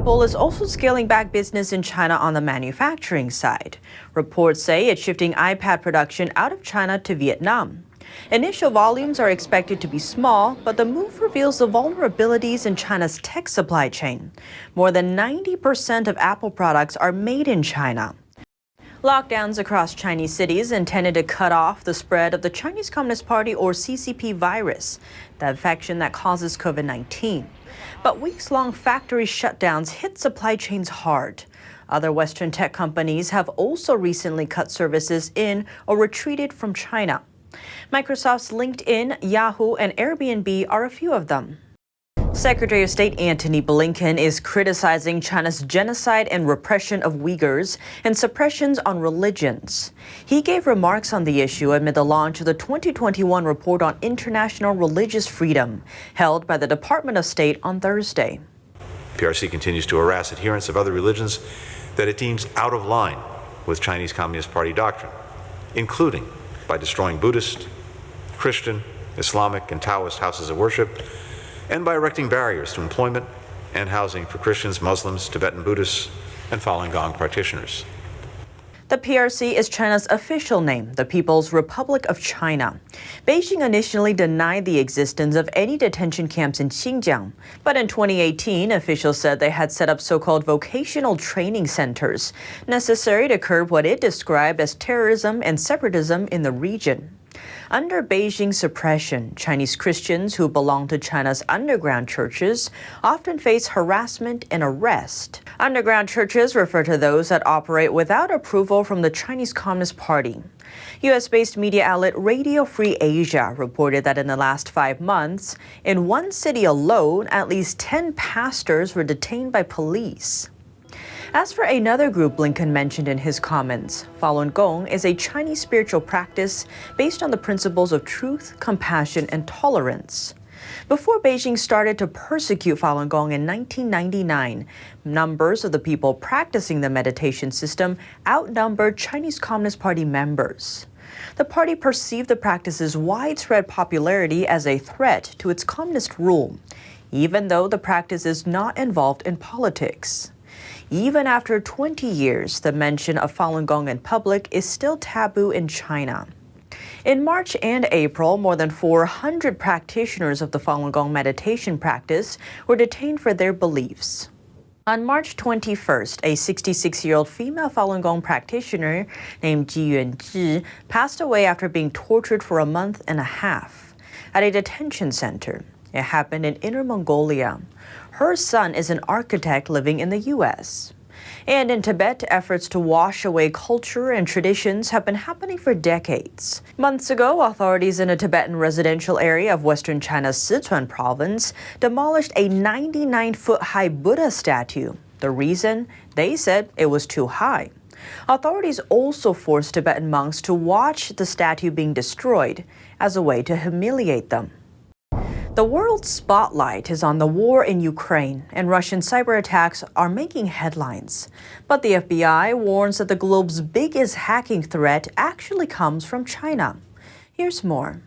Apple is also scaling back business in China on the manufacturing side. Reports say it's shifting iPad production out of China to Vietnam. Initial volumes are expected to be small, but the move reveals the vulnerabilities in China's tech supply chain. More than 90% of Apple products are made in China. Lockdowns across Chinese cities intended to cut off the spread of the Chinese Communist Party or CCP virus, the infection that causes COVID-19. But weeks-long factory shutdowns hit supply chains hard. Other Western tech companies have also recently cut services in or retreated from China. Microsoft's LinkedIn, Yahoo, and Airbnb are a few of them. Secretary of State Antony Blinken is criticizing China's genocide and repression of Uyghurs and suppressions on religions. He gave remarks on the issue amid the launch of the 2021 Report on International Religious Freedom, held by the Department of State on Thursday. PRC continues to harass adherents of other religions that it deems out of line with Chinese Communist Party doctrine, including by destroying Buddhist, Christian, Islamic, and Taoist houses of worship, and by erecting barriers to employment and housing for Christians, Muslims, Tibetan Buddhists, and Falun Gong practitioners. The PRC is China's official name, the People's Republic of China. Beijing initially denied the existence of any detention camps in Xinjiang, but in 2018, officials said they had set up so-called vocational training centers, necessary to curb what it described as terrorism and separatism in the region. Under Beijing suppression, Chinese Christians who belong to China's underground churches often face harassment and arrest. Underground churches refer to those that operate without approval from the Chinese Communist Party. U.S.-based media outlet Radio Free Asia reported that in the last 5 months, in one city alone, at least 10 pastors were detained by police. As for another group Blinken mentioned in his comments, Falun Gong is a Chinese spiritual practice based on the principles of truth, compassion, and tolerance. Before Beijing started to persecute Falun Gong in 1999, numbers of the people practicing the meditation system outnumbered Chinese Communist Party members. The party perceived the practice's widespread popularity as a threat to its communist rule, even though the practice is not involved in politics. Even after 20 years, the mention of Falun Gong in public is still taboo in China. In March and April, more than 400 practitioners of the Falun Gong meditation practice were detained for their beliefs. On March 21st, a 66-year-old female Falun Gong practitioner named Ji Yuanzhi passed away after being tortured for a month and a half at a detention center. It happened in Inner Mongolia. Her son is an architect living in the U.S. And in Tibet, efforts to wash away culture and traditions have been happening for decades. Months ago, authorities in a Tibetan residential area of western China's Sichuan province demolished a 99-foot-high Buddha statue. The reason? They said it was too high. Authorities also forced Tibetan monks to watch the statue being destroyed as a way to humiliate them. The world's spotlight is on the war in Ukraine, and Russian cyber attacks are making headlines. But the FBI warns that the globe's biggest hacking threat actually comes from China. Here's more.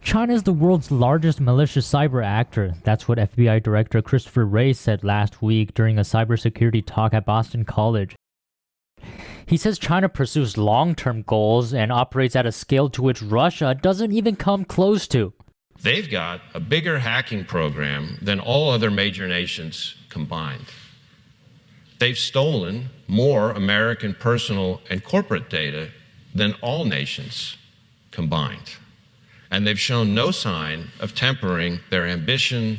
China is the world's largest malicious cyber actor. That's what FBI Director Christopher Wray said last week during a cybersecurity talk at Boston College. He says China pursues long-term goals and operates at a scale to which Russia doesn't even come close to. They've got a bigger hacking program than all other major nations combined. They've stolen more American personal and corporate data than all nations combined. And they've shown no sign of tempering their ambition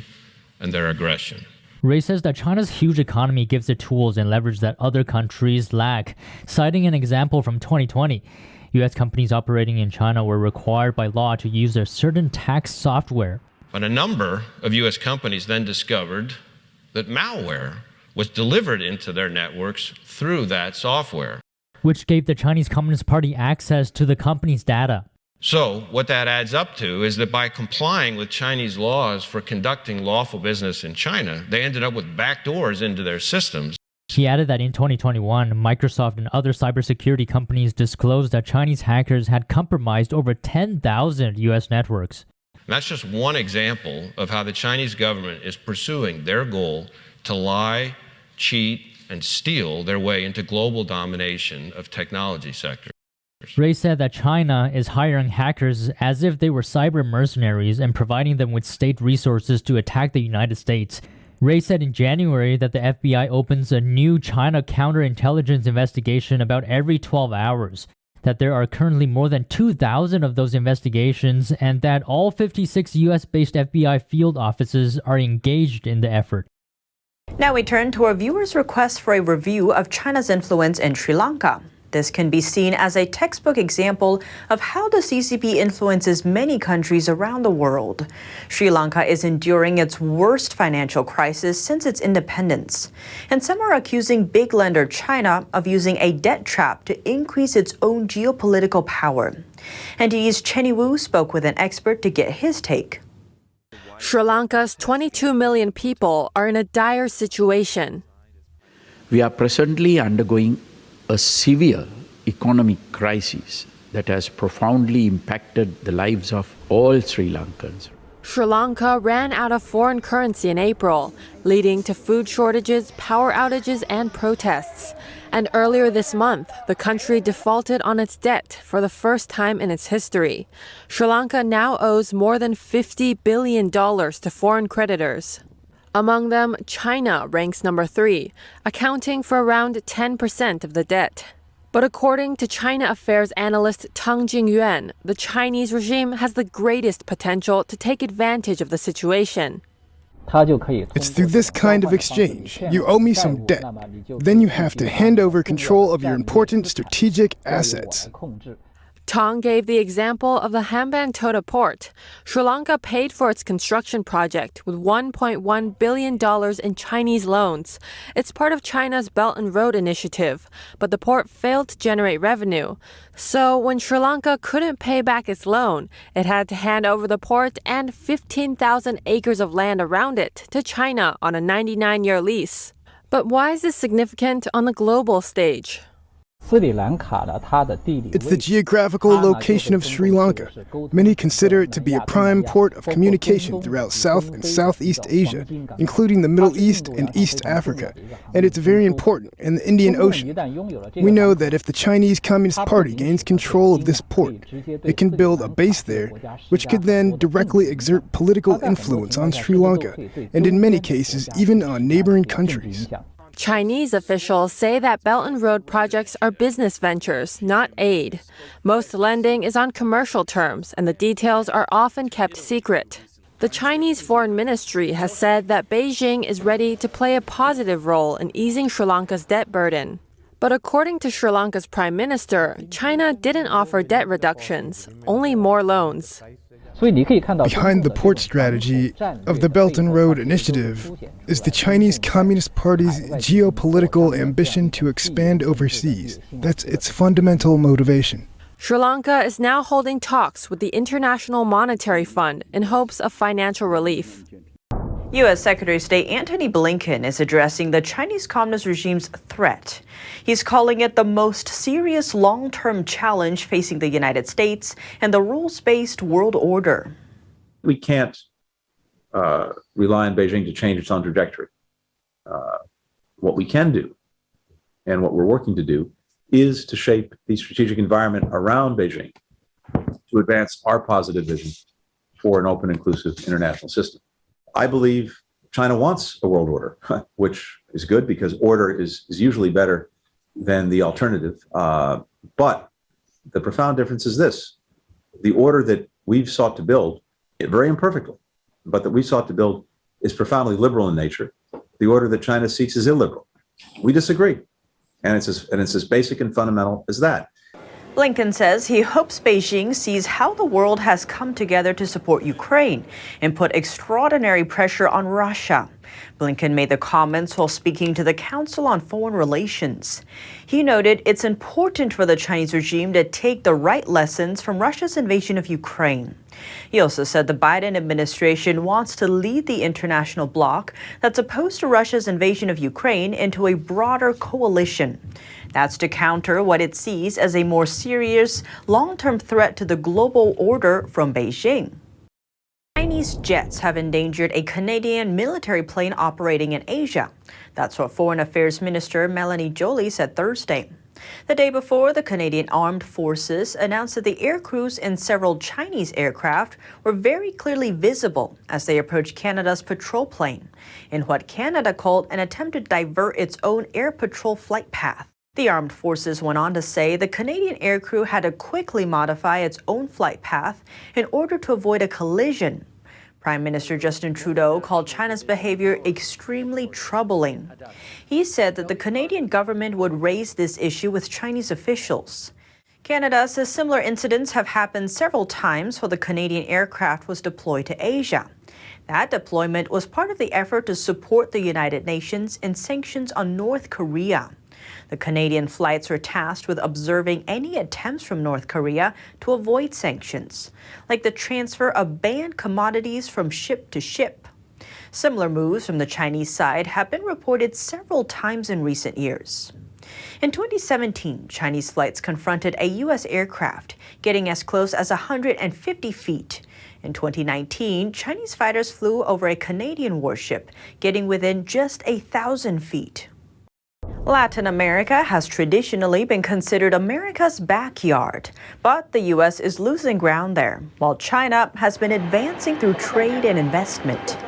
and their aggression. Ray says that China's huge economy gives it tools and leverage that other countries lack, citing an example from 2020. U.S. companies operating in China were required by law to use their certain tax software. But a number of U.S. companies then discovered that malware was delivered into their networks through that software, which gave the Chinese Communist Party access to the company's data. So what that adds up to is that by complying with Chinese laws for conducting lawful business in China, they ended up with backdoors into their systems. He added that in 2021, Microsoft and other cybersecurity companies disclosed that Chinese hackers had compromised over 10,000 U.S. networks. And that's just one example of how the Chinese government is pursuing their goal to lie cheat, and steal their way into global domination of technology sectors. Ray said that China is hiring hackers as if they were cyber mercenaries and providing them with state resources to attack the United States. Ray said in January that the FBI opens a new China counterintelligence investigation about every 12 hours, that there are currently more than 2,000 of those investigations, and that all 56 US-based FBI field offices are engaged in the effort. Now we turn to our viewers' request for a review of China's influence in Sri Lanka. This can be seen as a textbook example of how the CCP influences many countries around the world. Sri Lanka is enduring its worst financial crisis since its independence. And some are accusing big lender China of using a debt trap to increase its own geopolitical power. NTD's Chenny Wu spoke with an expert to get his take. Sri Lanka's 22 million people are in a dire situation. We are presently undergoing a severe economic crisis that has profoundly impacted the lives of all Sri Lankans. Sri Lanka ran out of foreign currency in April, leading to food shortages, power outages, and protests. And earlier this month, the country defaulted on its debt for the first time in its history. Sri Lanka now owes more than $50 billion to foreign creditors. Among them, China ranks number 3, accounting for around 10% of the debt. But according to China affairs analyst Tang Jingyuan, the Chinese regime has the greatest potential to take advantage of the situation. It's through this kind of exchange. You owe me some debt. Then you have to hand over control of your important strategic assets. Tong gave the example of the Hambantota port. Sri Lanka paid for its construction project with $1.1 billion in Chinese loans. It's part of China's Belt and Road Initiative, but the port failed to generate revenue. So when Sri Lanka couldn't pay back its loan, it had to hand over the port and 15,000 acres of land around it to China on a 99-year lease. But why is this significant on the global stage? It's the geographical location of Sri Lanka. Many consider it to be a prime port of communication throughout South and Southeast Asia, including the Middle East and East Africa, and it's very important in the Indian Ocean. We know that if the Chinese Communist Party gains control of this port, it can build a base there, which could then directly exert political influence on Sri Lanka, and in many cases, even on neighboring countries. Chinese officials say that Belt and Road projects are business ventures, not aid. Most lending is on commercial terms, and the details are often kept secret. The Chinese Foreign Ministry has said that Beijing is ready to play a positive role in easing Sri Lanka's debt burden. But according to Sri Lanka's Prime Minister, China didn't offer debt reductions, only more loans. Behind the port strategy of the Belt and Road Initiative is the Chinese Communist Party's geopolitical ambition to expand overseas. That's its fundamental motivation. Sri Lanka is now holding talks with the International Monetary Fund in hopes of financial relief. U.S. Secretary of State Antony Blinken is addressing the Chinese Communist regime's threat. He's calling it the most serious long-term challenge facing the United States and the rules-based world order. We can't rely on Beijing to change its own trajectory. What we can do, and what we're working to do, is to shape the strategic environment around Beijing to advance our positive vision for an open, inclusive international system. I believe China wants a world order, which is good because order is usually better than the alternative. But the profound difference is this. The order that we've sought to build, very imperfectly, but that we sought to build is profoundly liberal in nature. The order that China seeks is illiberal. We disagree. And it's as basic and fundamental as that. Blinken says he hopes Beijing sees how the world has come together to support Ukraine and put extraordinary pressure on Russia. Blinken made the comments while speaking to the Council on Foreign Relations. He noted it's important for the Chinese regime to take the right lessons from Russia's invasion of Ukraine. He also said the Biden administration wants to lead the international bloc that's opposed to Russia's invasion of Ukraine into a broader coalition. That's to counter what it sees as a more serious, long-term threat to the global order from Beijing. Chinese jets have endangered a Canadian military plane operating in Asia. That's what Foreign Affairs Minister Melanie Joly said Thursday. The day before, the Canadian Armed Forces announced that the air crews in several Chinese aircraft were very clearly visible as they approached Canada's patrol plane, in what Canada called an attempt to divert its own air patrol flight path. The armed forces went on to say the Canadian aircrew had to quickly modify its own flight path in order to avoid a collision. Prime Minister Justin Trudeau called China's behavior extremely troubling. He said that the Canadian government would raise this issue with Chinese officials. Canada says similar incidents have happened several times while the Canadian aircraft was deployed to Asia. That deployment was part of the effort to support the United Nations in sanctions on North Korea. The Canadian flights were tasked with observing any attempts from North Korea to avoid sanctions, like the transfer of banned commodities from ship to ship. Similar moves from the Chinese side have been reported several times in recent years. In 2017, Chinese flights confronted a U.S. aircraft, getting as close as 150 feet. In 2019, Chinese fighters flew over a Canadian warship, getting within just 1,000 feet. Latin America has traditionally been considered America's backyard, but the U.S. is losing ground there, while China has been advancing through trade and investment.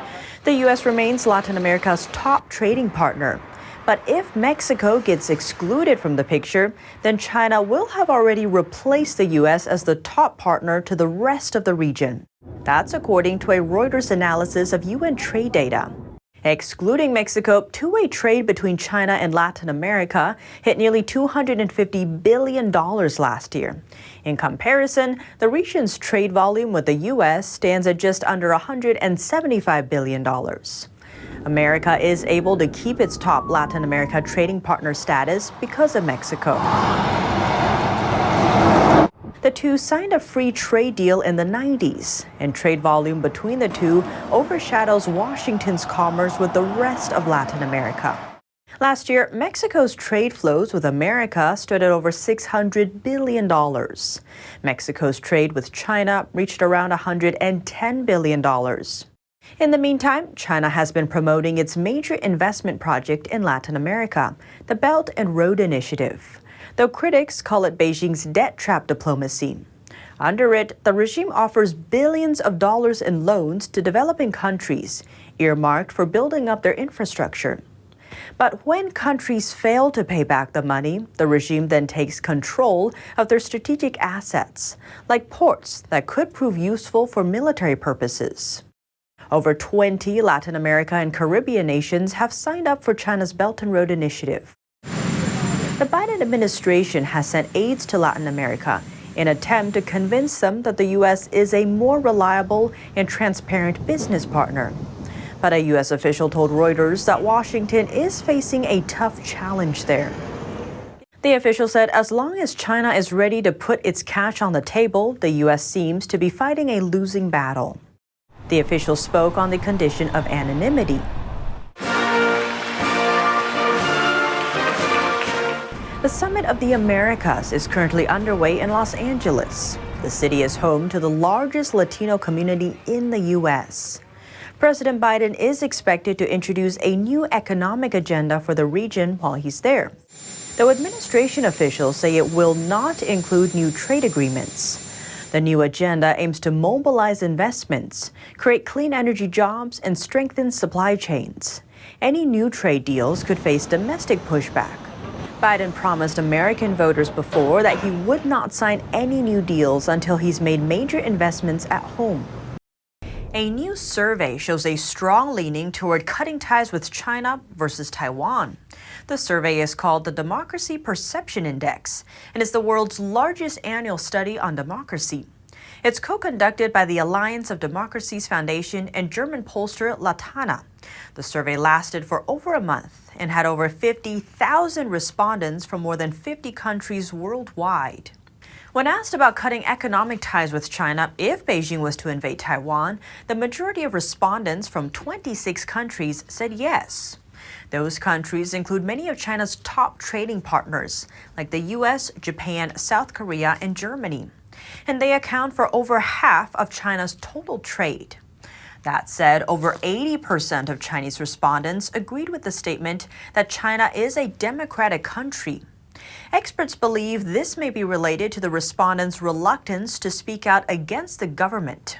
The U.S. remains Latin America's top trading partner. But if Mexico gets excluded from the picture, then China will have already replaced the U.S. as the top partner to the rest of the region. That's according to a Reuters analysis of UN trade data. Excluding Mexico, two-way trade between China and Latin America hit nearly $250 billion last year. In comparison, the region's trade volume with the U.S. stands at just under $175 billion. America is able to keep its top Latin America trading partner status because of Mexico. The two signed a free trade deal in the 90s, and trade volume between the two overshadows Washington's commerce with the rest of Latin America. Last year, Mexico's trade flows with America stood at over $600 billion. Mexico's trade with China reached around $110 billion. In the meantime, China has been promoting its major investment project in Latin America, the Belt and Road Initiative, though critics call it Beijing's debt trap diplomacy. Under it, the regime offers billions of dollars in loans to developing countries, earmarked for building up their infrastructure. But when countries fail to pay back the money, the regime then takes control of their strategic assets, like ports that could prove useful for military purposes. Over 20 Latin America and Caribbean nations have signed up for China's Belt and Road Initiative. The Biden administration has sent aides to Latin America in an attempt to convince them that the U.S. is a more reliable and transparent business partner. But a U.S. official told Reuters that Washington is facing a tough challenge there. The official said as long as China is ready to put its cash on the table, the U.S. seems to be fighting a losing battle. The official spoke on the condition of anonymity. The Summit of the Americas is currently underway in Los Angeles. The city is home to the largest Latino community in the U.S. President Biden is expected to introduce a new economic agenda for the region while he's there, though administration officials say it will not include new trade agreements. The new agenda aims to mobilize investments, create clean energy jobs, and strengthen supply chains. Any new trade deals could face domestic pushback. Biden promised American voters before that he would not sign any new deals until he's made major investments at home. A new survey shows a strong leaning toward cutting ties with China versus Taiwan. The survey is called the Democracy Perception Index and is the world's largest annual study on democracy. It's co-conducted by the Alliance of Democracies Foundation and German pollster Latana. The survey lasted for over a month and had over 50,000 respondents from more than 50 countries worldwide. When asked about cutting economic ties with China if Beijing was to invade Taiwan, the majority of respondents from 26 countries said yes. Those countries include many of China's top trading partners, like the U.S., Japan, South Korea, and Germany. And they account for over half of China's total trade. That said, over 80% of Chinese respondents agreed with the statement that China is a democratic country. Experts believe this may be related to the respondents' reluctance to speak out against the government.